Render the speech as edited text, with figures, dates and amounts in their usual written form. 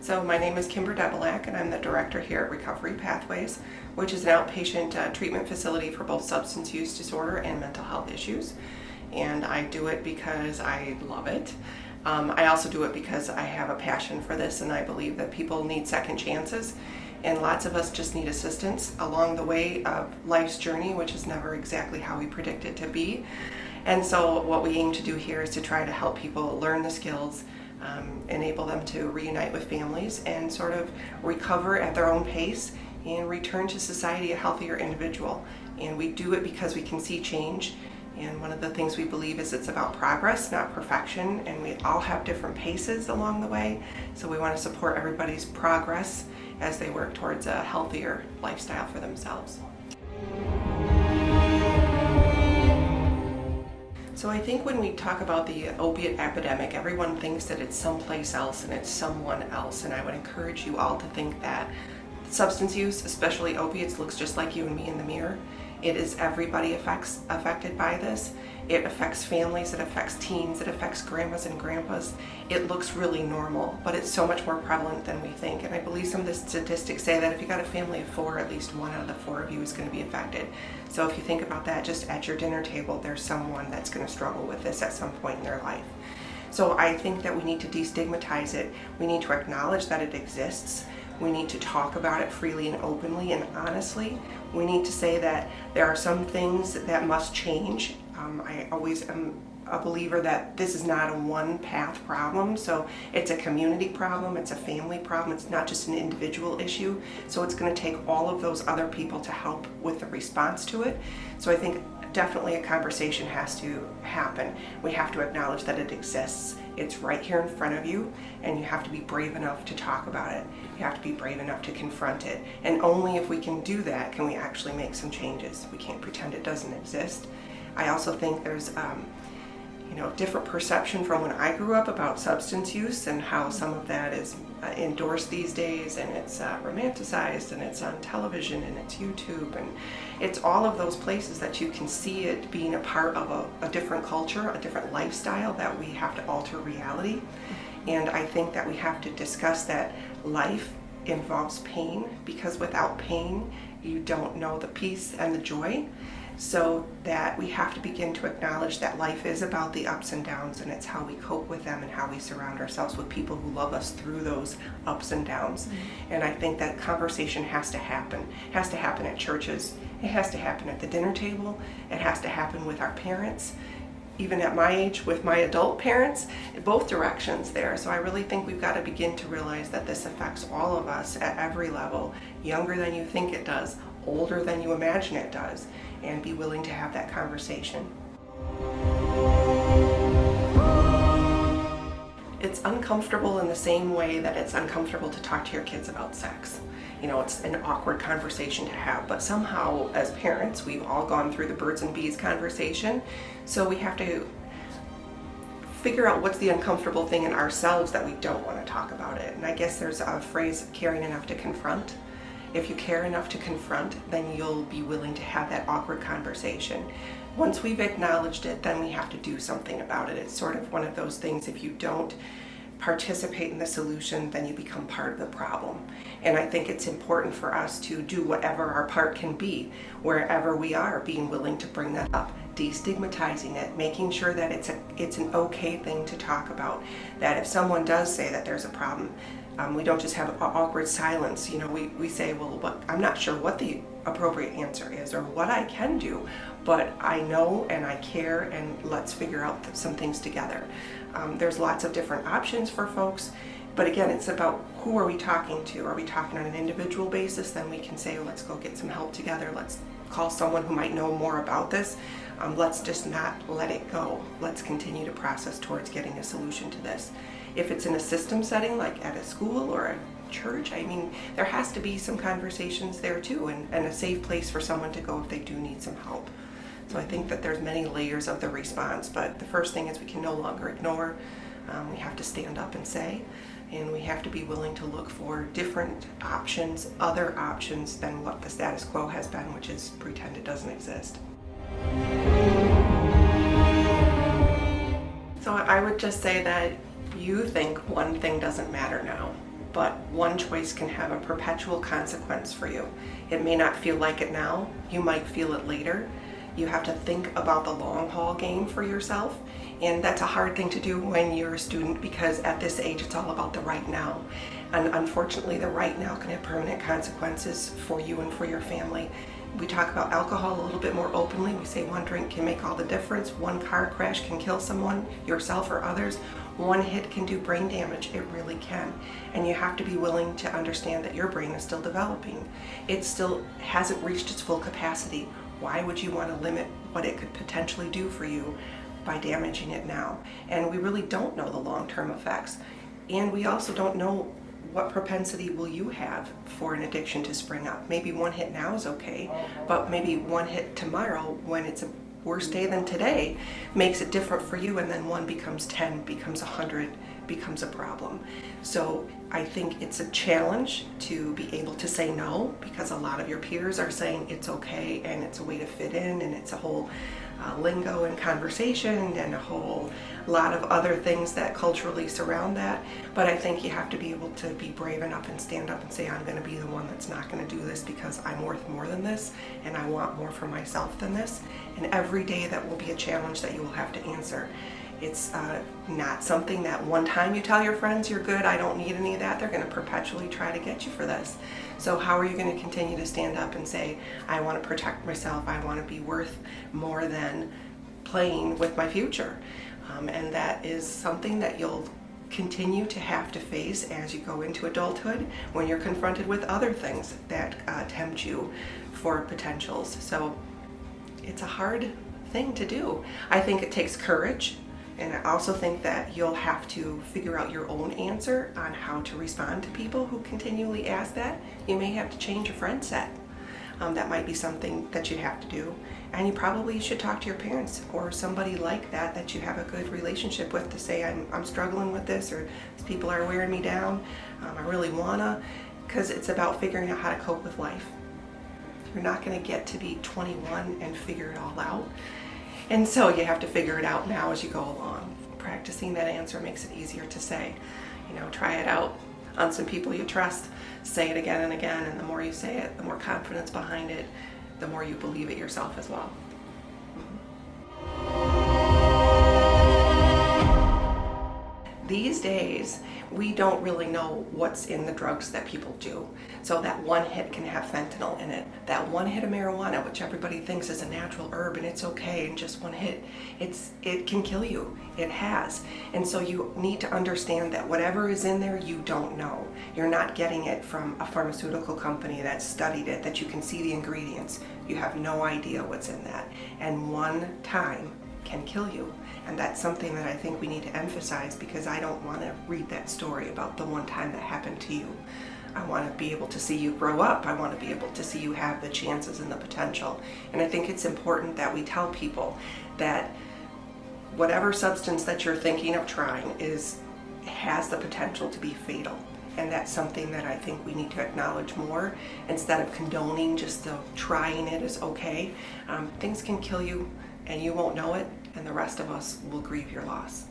So my name is Kimber Debelak, and I'm the director here at Recovery Pathways, which is an outpatient treatment facility for both substance use disorder and mental health issues. And I do it because I love it. I also do it because I have a passion for this, and I believe that people need second chances, and lots of us just need assistance along the way of life's journey, which is never exactly how we predict it to be. And so what we aim to do here is to try to help people learn the skills, enable them to reunite with families and sort of recover at their own pace and return to society a healthier individual. And we do it because we can see change. And one of the things we believe is it's about progress, not perfection, and we all have different paces along the way. So we want to support everybody's progress as they work towards a healthier lifestyle for themselves. So I think when we talk about the opiate epidemic, everyone thinks that it's someplace else and it's someone else. And I would encourage you all to think that substance use, especially opiates, looks just like you and me in the mirror. It is everybody affected by this. It affects families, it affects teens, it affects grandmas and grandpas. It looks really normal, but it's so much more prevalent than we think. And I believe some of the statistics say that if you got a family of 4, at least 1 out of the 4 of you is going to be affected. So if you think about that, just at your dinner table, there's someone that's going to struggle with this at some point in their life. So I think that we need to destigmatize it. We need to acknowledge that it exists. We need to talk about it freely and openly and honestly. We need to say that there are some things that must change. I always am a believer that this is not a one-path problem, so it's a community problem, it's a family problem, it's not just an individual issue, so it's going to take all of those other people to help with the response to it. So I think definitely a conversation has to happen. We have to acknowledge that it exists. It's right here in front of you, and you have to be brave enough to talk about it. You have to be brave enough to confront it. And only if we can do that can we actually make some changes. We can't pretend it doesn't exist. I also think there's different perception from when I grew up about substance use and how some of that is endorsed these days, and it's romanticized, and it's on television, and it's YouTube, and it's all of those places that you can see it being a part of a different culture, a different lifestyle that we have to alter reality. And I think that we have to discuss that life involves pain, because without pain you don't know the peace and the joy. So that we have to begin to acknowledge that life is about the ups and downs, and it's how we cope with them and how we surround ourselves with people who love us through those ups and downs. And I think that conversation has to happen. It has to happen at churches. It has to happen at the dinner table. It has to happen with our parents. Even at my age, with my adult parents, both directions there. So I really think we've got to begin to realize that this affects all of us at every level, younger than you think it does, older than you imagine it does, and be willing to have that conversation. It's uncomfortable in the same way that it's uncomfortable to talk to your kids about sex. It's an awkward conversation to have, but somehow as parents, we've all gone through the birds and bees conversation, so we have to figure out what's the uncomfortable thing in ourselves that we don't want to talk about it. And I guess there's a phrase, caring enough to confront. If you care enough to confront, then you'll be willing to have that awkward conversation. Once we've acknowledged it, then we have to do something about it. It's sort of one of those things, if you don't participate in the solution, then you become part of the problem. And I think it's important for us to do whatever our part can be, wherever we are, being willing to bring that up, destigmatizing it, making sure that it's an okay thing to talk about, that if someone does say that there's a problem, we don't just have an awkward silence. We say, well, I'm not sure what the appropriate answer is or what I can do, but I know and I care, and let's figure out some things together. There's lots of different options for folks, but again, it's about who are we talking to? Are we talking on an individual basis? Then we can say, let's go get some help together. Let's call someone who might know more about this. Let's just not let it go. Let's continue to process towards getting a solution to this. If it's in a system setting, like at a school or a church, there has to be some conversations there too, and a safe place for someone to go if they do need some help. So I think that there's many layers of the response, but the first thing is we can no longer ignore. We have to stand up and say, and we have to be willing to look for different options, other options than what the status quo has been, which is pretend it doesn't exist. So I would just say that you think one thing doesn't matter now. but one choice can have a perpetual consequence for you. It may not feel like it now, you might feel it later. You have to think about the long haul game for yourself, and that's a hard thing to do when you're a student, because at this age it's all about the right now. And unfortunately, the right now can have permanent consequences for you and for your family. We talk about alcohol a little bit more openly. We say one drink can make all the difference. One car crash can kill someone, yourself or others. One hit can do brain damage. It really can. And you have to be willing to understand that your brain is still developing. It still hasn't reached its full capacity. Why would you want to limit what it could potentially do for you by damaging it now? And we really don't know the long-term effects. And we also don't know what propensity will you have for an addiction to spring up. Maybe one hit now is okay, but maybe one hit tomorrow, when it's a worse day than today, makes it different for you, and then one becomes 10, becomes 100, becomes a problem. So I think it's a challenge to be able to say no, because a lot of your peers are saying it's okay, and it's a way to fit in, and it's a whole lingo and conversation and a whole lot of other things that culturally surround that. But I think you have to be able to be brave enough and stand up and say, I'm going to be the one that's not going to do this, because I'm worth more than this, and I want more for myself than this. And every day that will be a challenge that you will have to answer. It's not something that one time you tell your friends you're good, I don't need any of that. They're going to perpetually try to get you for this. So how are you going to continue to stand up and say, I want to protect myself, I want to be worth more than playing with my future? And that is something that you'll continue to have to face as you go into adulthood, when you're confronted with other things that tempt you for potentials. So it's a hard thing to do. I think it takes courage. And I also think that you'll have to figure out your own answer on how to respond to people who continually ask that. You may have to change your friend set. That might be something that you have to do. And you probably should talk to your parents or somebody like that that you have a good relationship with, to say, I'm struggling with this, or these people are wearing me down. I really wanna, because it's about figuring out how to cope with life. You're not gonna get to be 21 and figure it all out. And so you have to figure it out now as you go along. Practicing that answer makes it easier to say. Try it out on some people you trust. Say it again and again, and the more you say it, the more confidence behind it, the more you believe it yourself as well. These days, we don't really know what's in the drugs that people do. So that one hit can have fentanyl in it. That one hit of marijuana, which everybody thinks is a natural herb and it's okay, and just one hit, it can kill you. It has. And so you need to understand that whatever is in there, you don't know. You're not getting it from a pharmaceutical company that studied it, that you can see the ingredients. You have no idea what's in that. And one time can kill you. And that's something that I think we need to emphasize, because I don't want to read that story about the one time that happened to you. I want to be able to see you grow up. I want to be able to see you have the chances and the potential. And I think it's important that we tell people that whatever substance that you're thinking of trying has the potential to be fatal. And that's something that I think we need to acknowledge more, instead of condoning just the trying it is okay. Things can kill you, and you won't know it, and the rest of us will grieve your loss.